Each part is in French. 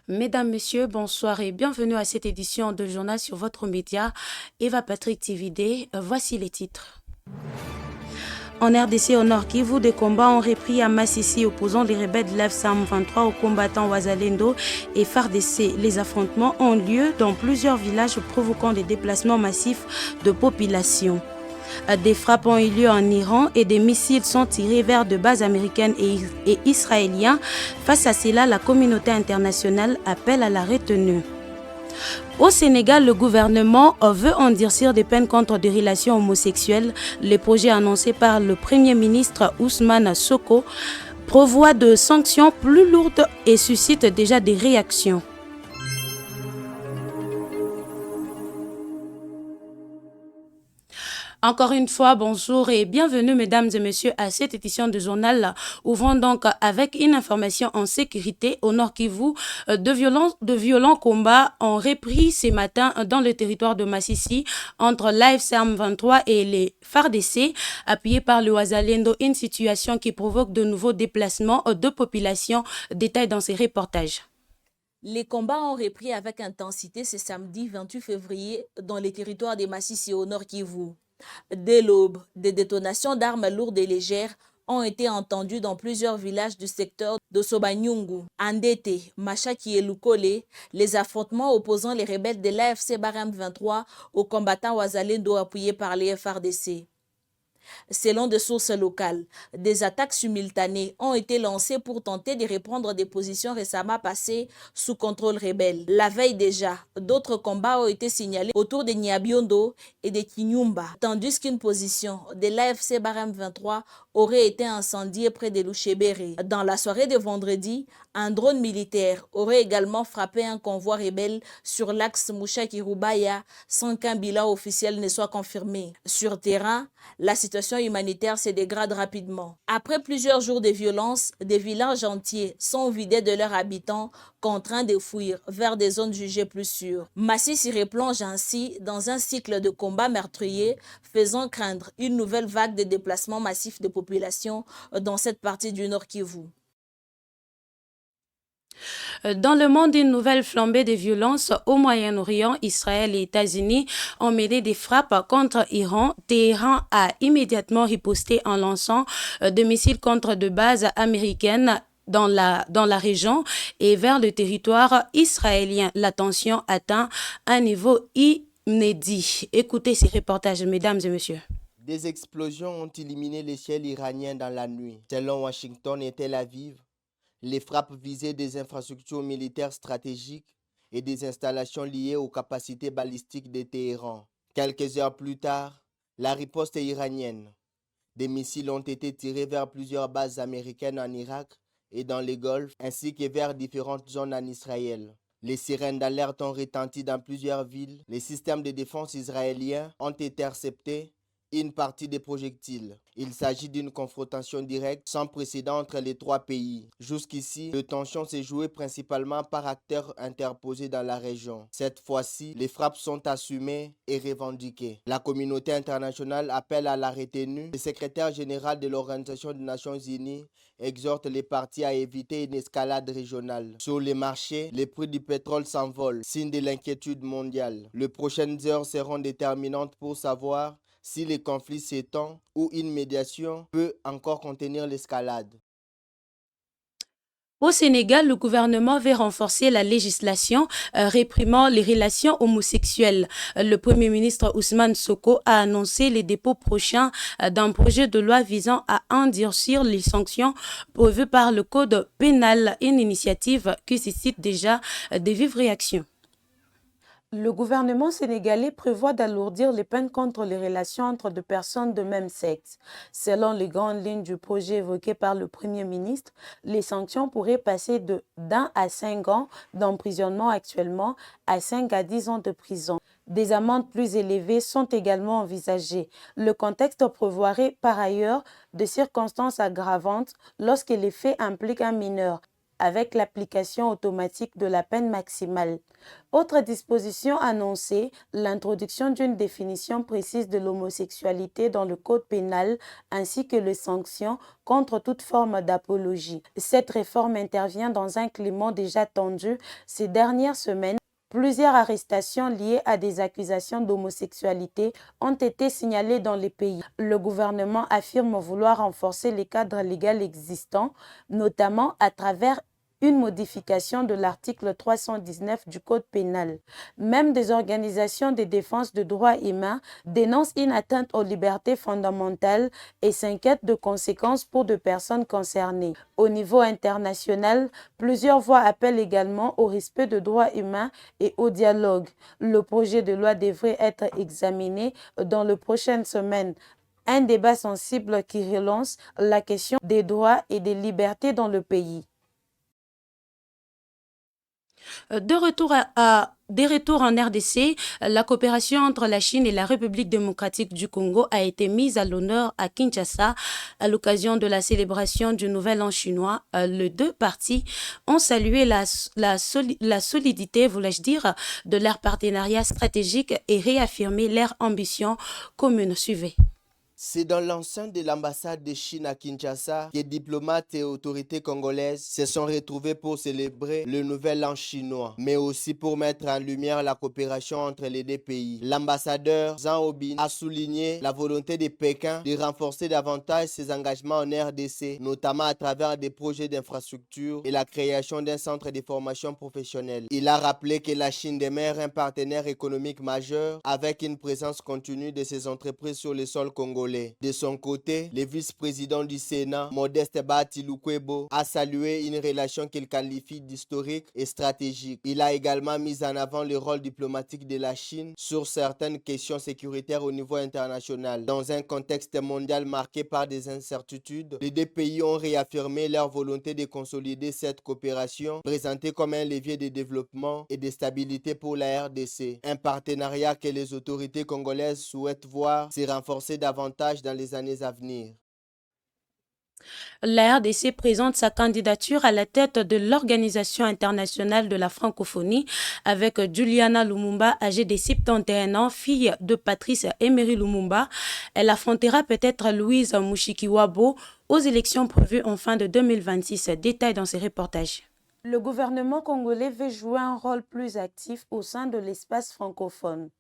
Mesdames, Messieurs, bonsoir et bienvenue à cette édition de journal sur votre média Eva Patrick TVD. Voici les titres. En RDC au Nord Kivu, des combats ont repris à Massissi opposant les rebelles de l'F-SAM 23 aux combattants Wazalendo et FARDC. Les affrontements ont lieu dans plusieurs villages provoquant des déplacements massifs de population. Des frappes ont eu lieu en Iran et des missiles sont tirés vers de bases américaines et israéliennes. Face à cela, la communauté internationale appelle à la retenue. Au Sénégal, le gouvernement veut endurcir des peines contre des relations homosexuelles. Les projets annoncés par le Premier ministre Ousmane Sonko prévoient de sanctions plus lourdes et suscitent déjà des réactions. Encore une fois, bonjour et bienvenue mesdames et messieurs à cette édition de journal. Ouvrons donc avec une information en sécurité au Nord Kivu. De violents combats ont repris ce matin dans le territoire de Massissi entre l'AFSM 23 et les FARDC, appuyés par le Wazalendo, une situation qui provoque de nouveaux déplacements de population. Détail dans ces reportages. Les combats ont repris avec intensité ce samedi 28 février dans les territoires de Massissi au Nord Kivu. Dès l'aube, des détonations d'armes lourdes et légères ont été entendues dans plusieurs villages du secteur de Sobanyungu, Andete, Machaki et Lukole. Les affrontements opposant les rebelles de l'AFC Barem 23 aux combattants Wazalendo appuyés par les FRDC. Selon des sources locales, des attaques simultanées ont été lancées pour tenter de reprendre des positions récemment passées sous contrôle rebelle. La veille déjà, d'autres combats ont été signalés autour de Nyabiondo et de Kinyumba, tandis qu'une position de l'AFC Barem 23 aurait été incendiée près de Louchébéré. Dans la soirée de vendredi, un drone militaire aurait également frappé un convoi rebelle sur l'axe Mouchaki-Rubaya sans qu'un bilan officiel ne soit confirmé. Sur terrain, la situation humanitaire se dégrade rapidement. Après plusieurs jours de violence, des villages entiers sont vidés de leurs habitants, contraints de fuir vers des zones jugées plus sûres. Massissi replonge ainsi dans un cycle de combats meurtriers, faisant craindre une nouvelle vague de déplacements massifs de population dans cette partie du Nord Kivu. Dans le monde, une nouvelle flambée de violences au Moyen-Orient, Israël et États-Unis ont mené des frappes contre Iran. Téhéran a immédiatement riposté en lançant des missiles contre de bases américaines dans la région et vers le territoire israélien. La tension atteint un niveau inédit. Écoutez ces reportages, mesdames et messieurs. Des explosions ont illuminé les ciels iraniens dans la nuit. Selon Washington et Tel Aviv, les frappes visaient des infrastructures militaires stratégiques et des installations liées aux capacités balistiques de Téhéran. Quelques heures plus tard, la riposte est iranienne. Des missiles ont été tirés vers plusieurs bases américaines en Irak et dans les Golfe, ainsi que vers différentes zones en Israël. Les sirènes d'alerte ont retenti dans plusieurs villes. Les systèmes de défense israéliens ont intercepté une partie des projectiles. Il s'agit d'une confrontation directe sans précédent entre les trois pays. Jusqu'ici, les tensions s'est jouées principalement par acteurs interposés dans la région. Cette fois-ci, les frappes sont assumées et revendiquées. La communauté internationale appelle à la retenue. Le secrétaire général de l'Organisation des Nations Unies exhorte les parties à éviter une escalade régionale. Sur les marchés, les prix du pétrole s'envolent, signe de l'inquiétude mondiale. Les prochaines heures seront déterminantes pour savoir si le conflit s'étend ou une médiation peut encore contenir l'escalade. Au Sénégal, le gouvernement veut renforcer la législation réprimant les relations homosexuelles. Le Premier ministre Ousmane Sonko a annoncé les dépôts prochains d'un projet de loi visant à endurcir les sanctions prévues par le Code pénal, une initiative qui suscite déjà de vives réactions. Le gouvernement sénégalais prévoit d'alourdir les peines contre les relations entre deux personnes de même sexe. Selon les grandes lignes du projet évoqué par le Premier ministre, les sanctions pourraient passer d'1 à 5 ans d'emprisonnement actuellement à 5 à 10 ans de prison. Des amendes plus élevées sont également envisagées. Le contexte prévoirait par ailleurs des circonstances aggravantes lorsque les faits impliquent un mineur. avec l'application automatique de la peine maximale. Autre disposition annoncée, l'introduction d'une définition précise de l'homosexualité dans le code pénal ainsi que les sanctions contre toute forme d'apologie. Cette réforme intervient dans un climat déjà tendu ces dernières semaines. Plusieurs arrestations liées à des accusations d'homosexualité ont été signalées dans les pays. Le gouvernement affirme vouloir renforcer les cadres légaux existants, notamment à travers une modification de l'article 319 du Code pénal. Même des organisations de défense des droits humains dénoncent une atteinte aux libertés fondamentales et s'inquiètent de conséquences pour des personnes concernées. Au niveau international, plusieurs voix appellent également au respect des droits humains et au dialogue. Le projet de loi devrait être examiné dans les prochaines semaines. Un débat sensible qui relance la question des droits et des libertés dans le pays. De retour en RDC, la coopération entre la Chine et la République démocratique du Congo a été mise à l'honneur à Kinshasa à l'occasion de la célébration du Nouvel An chinois. Les deux parties ont salué la solidité, voulais-je dire, de leur partenariat stratégique et réaffirmé leur ambition commune. Suivez. C'est dans l'enceinte de l'ambassade de Chine à Kinshasa que diplomates et autorités congolaises se sont retrouvés pour célébrer le Nouvel An chinois, mais aussi pour mettre en lumière la coopération entre les deux pays. L'ambassadeur Zhang Obin a souligné la volonté de Pékin de renforcer davantage ses engagements en RDC, notamment à travers des projets d'infrastructure et la création d'un centre de formation professionnelle. Il a rappelé que la Chine demeure un partenaire économique majeur avec une présence continue de ses entreprises sur le sol congolais. De son côté, le vice-président du Sénat, Modeste Bahati-Lukwebo, a salué une relation qu'il qualifie d'historique et stratégique. Il a également mis en avant le rôle diplomatique de la Chine sur certaines questions sécuritaires au niveau international. Dans un contexte mondial marqué par des incertitudes, les deux pays ont réaffirmé leur volonté de consolider cette coopération, présentée comme un levier de développement et de stabilité pour la RDC. Un partenariat que les autorités congolaises souhaitent voir se renforcer davantage dans les années à venir. La RDC présente sa candidature à la tête de l'Organisation internationale de la francophonie avec Juliana Lumumba, âgée de 71 ans, fille de Patrice Emery Lumumba. Elle affrontera peut-être Louise Mushikiwabo aux élections prévues en fin de 2026. Détail dans ces reportages. Le gouvernement congolais veut jouer un rôle plus actif au sein de l'espace francophone.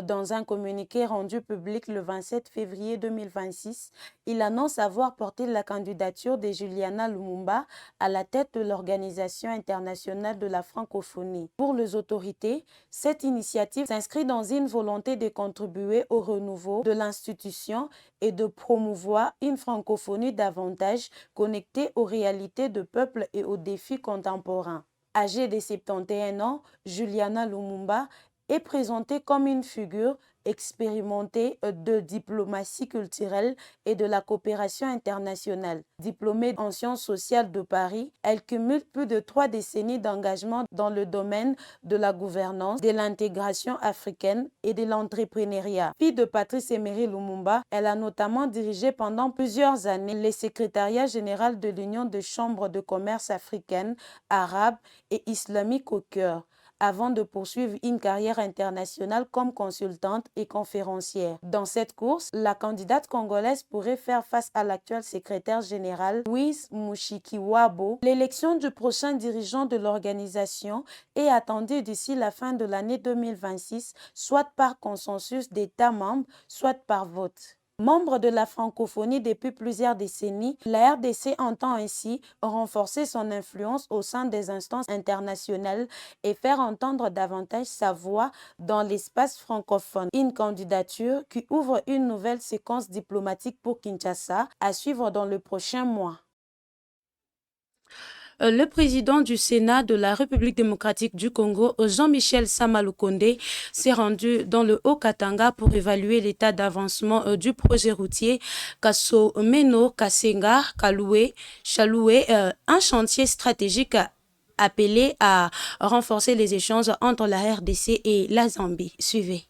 Dans un communiqué rendu public le 27 février 2026, il annonce avoir porté la candidature de Juliana Lumumba à la tête de l'Organisation internationale de la francophonie. Pour les autorités, cette initiative s'inscrit dans une volonté de contribuer au renouveau de l'institution et de promouvoir une francophonie davantage connectée aux réalités du peuple et aux défis contemporains. Âgée de 71 ans, Juliana Lumumba est présentée comme une figure expérimentée de diplomatie culturelle et de la coopération internationale. Diplômée en sciences sociales de Paris, elle cumule plus de 3 décennies d'engagement dans le domaine de la gouvernance, de l'intégration africaine et de l'entrepreneuriat. Fille de Patrice Emery Lumumba, elle a notamment dirigé pendant plusieurs années le secrétariat général de l'Union des chambres de commerce africaines, arabes et islamiques au cœur, avant de poursuivre une carrière internationale comme consultante et conférencière. Dans cette course, la candidate congolaise pourrait faire face à l'actuel secrétaire général Louise Mushikiwabo. L'élection du prochain dirigeant de l'organisation est attendue d'ici la fin de l'année 2026, soit par consensus d'États membres, soit par vote. Membre de la francophonie depuis plusieurs décennies, la RDC entend ainsi renforcer son influence au sein des instances internationales et faire entendre davantage sa voix dans l'espace francophone. Une candidature qui ouvre une nouvelle séquence diplomatique pour Kinshasa à suivre dans le prochain mois. Le président du Sénat de la République démocratique du Congo, Jean-Michel Samalukonde, s'est rendu dans le Haut-Katanga pour évaluer l'état d'avancement du projet routier Kasso-Meno-Kassenga-Chaloué, un chantier stratégique appelé à renforcer les échanges entre la RDC et la Zambie. Suivez.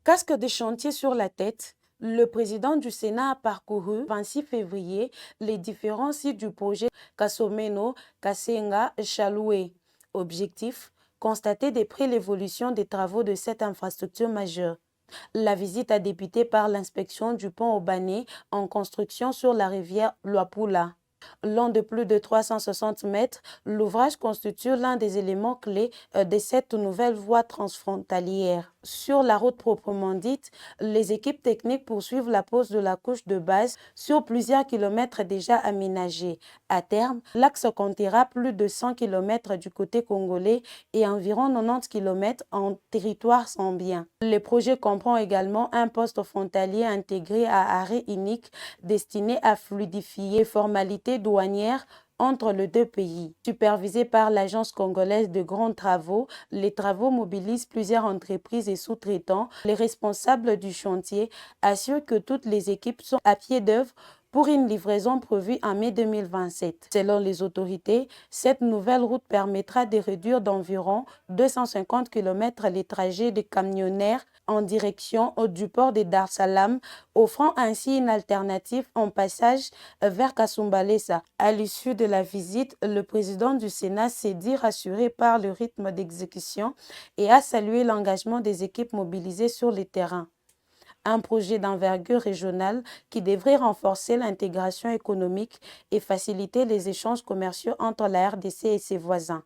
Casque de chantier sur la tête, Le président du Sénat a parcouru le 26 février les différents sites du projet Kasomeno, Kasenga, Chaloué. Objectif, constater de près l'évolution des travaux de cette infrastructure majeure. La visite a débuté par l'inspection du pont Obané en construction sur la rivière Luapula. Long de plus de 360 mètres, l'ouvrage constitue l'un des éléments clés de cette nouvelle voie transfrontalière. Sur la route proprement dite, les équipes techniques poursuivent la pose de la couche de base sur plusieurs kilomètres déjà aménagés. À terme, l'axe comptera plus de 100 km du côté congolais et environ 90 km en territoire zambien. Le projet comprend également un poste frontalier intégré à arrêt unique destiné à fluidifier les formalités douanières entre les deux pays. Supervisé par l'Agence congolaise de grands travaux, les travaux mobilisent plusieurs entreprises et sous-traitants. Les responsables du chantier assurent que toutes les équipes sont à pied d'œuvre pour une livraison prévue en mai 2027. Selon les autorités, cette nouvelle route permettra de réduire d'environ 250 km les trajets des camionneurs en direction du port de Dar es Salaam, offrant ainsi une alternative en passage vers Kasumbalesa. À l'issue de la visite, le président du Sénat s'est dit rassuré par le rythme d'exécution et a salué l'engagement des équipes mobilisées sur le terrain. Un projet d'envergure régionale qui devrait renforcer l'intégration économique et faciliter les échanges commerciaux entre la RDC et ses voisins.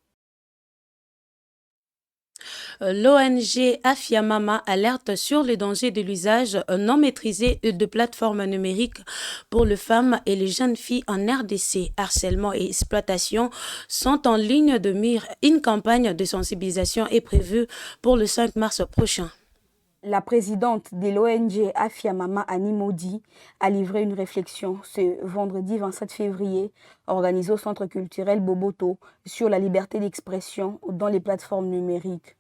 L'ONG Afiamama alerte sur les dangers de l'usage non maîtrisé de plateformes numériques pour les femmes et les jeunes filles en RDC. Harcèlement et exploitation sont en ligne de mire. Une campagne de sensibilisation est prévue pour le 5 mars prochain. La présidente de l'ONG Afiamama, Annie Maudit, a livré une réflexion ce vendredi 27 février, organisée au Centre culturel Boboto, sur la liberté d'expression dans les plateformes numériques.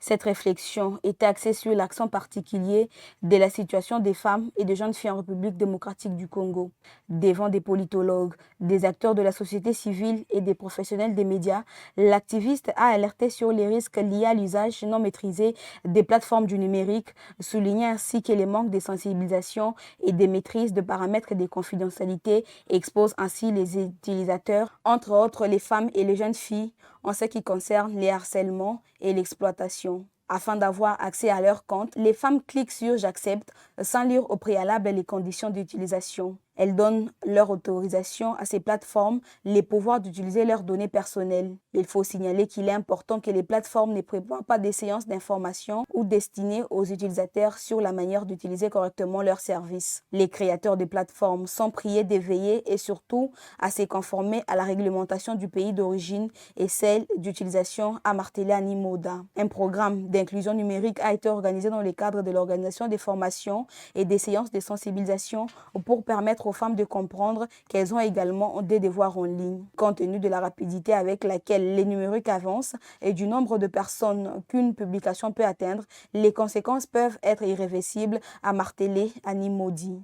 Cette réflexion était axée sur l'accent particulier de la situation des femmes et des jeunes filles en République démocratique du Congo. Devant des politologues, des acteurs de la société civile et des professionnels des médias, l'activiste a alerté sur les risques liés à l'usage non maîtrisé des plateformes du numérique, soulignant ainsi que les manques de sensibilisation et de maîtrise de paramètres de confidentialité exposent ainsi les utilisateurs, entre autres les femmes et les jeunes filles, en ce qui concerne les harcèlements et l'exploitation. Afin d'avoir accès à leur compte, les femmes cliquent sur « J'accepte » sans lire au préalable les conditions d'utilisation. Elles donnent leur autorisation à ces plateformes, les pouvoirs d'utiliser leurs données personnelles. Il faut signaler qu'il est important que les plateformes ne prévoient pas des séances d'information ou destinées aux utilisateurs sur la manière d'utiliser correctement leurs services. Les créateurs de plateformes sont priés de veiller et surtout à se conformer à la réglementation du pays d'origine et celle d'utilisation, a martelé Annie Moda. Un programme d'inclusion numérique a été organisé dans le cadre de l'organisation des formations et des séances de sensibilisation pour permettre aux femmes de comprendre qu'elles ont également des devoirs en ligne. Compte tenu de la rapidité avec laquelle les numériques avancent et du nombre de personnes qu'une publication peut atteindre, les conséquences peuvent être irréversibles, a martelé Annie Maudit.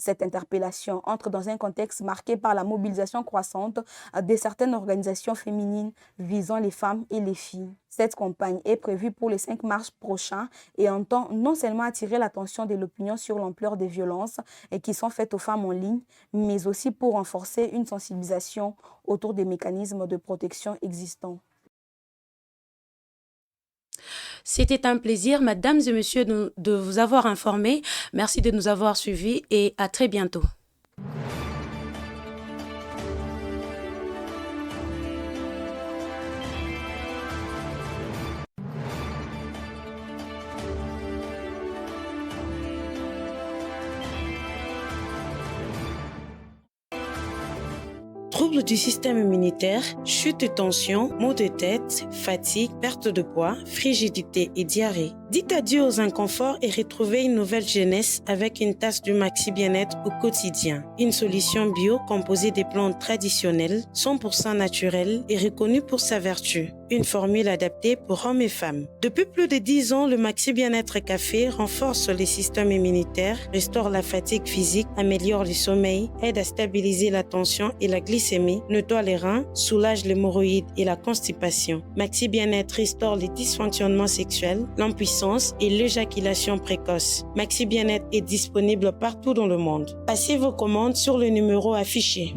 Cette interpellation entre dans un contexte marqué par la mobilisation croissante de certaines organisations féminines visant les femmes et les filles. Cette campagne est prévue pour le 5 mars prochain et entend non seulement attirer l'attention de l'opinion sur l'ampleur des violences qui sont faites aux femmes en ligne, mais aussi pour renforcer une sensibilisation autour des mécanismes de protection existants. C'était un plaisir, mesdames et messieurs, de vous avoir informés. Merci de nous avoir suivis et à très bientôt. Troubles du système immunitaire, chute de tension, maux de tête, fatigue, perte de poids, frigidité et diarrhée. Dites adieu aux inconforts et retrouvez une nouvelle jeunesse avec une tasse du Maxi Bien-être au quotidien. Une solution bio composée des plantes traditionnelles, 100% naturelles et reconnue pour sa vertu. Une formule adaptée pour hommes et femmes. Depuis plus de 10 ans, le Maxi Bien-être Café renforce le système immunitaire, restaure la fatigue physique, améliore le sommeil, aide à stabiliser la tension et la glycémie, nettoie les reins, soulage l'hémorroïde et la constipation. Maxi Bien-être restaure les dysfonctionnements sexuels, l'impuissance naissance et l'éjaculation précoce. Maxi Bien-être est disponible partout dans le monde. Passez vos commandes sur le numéro affiché.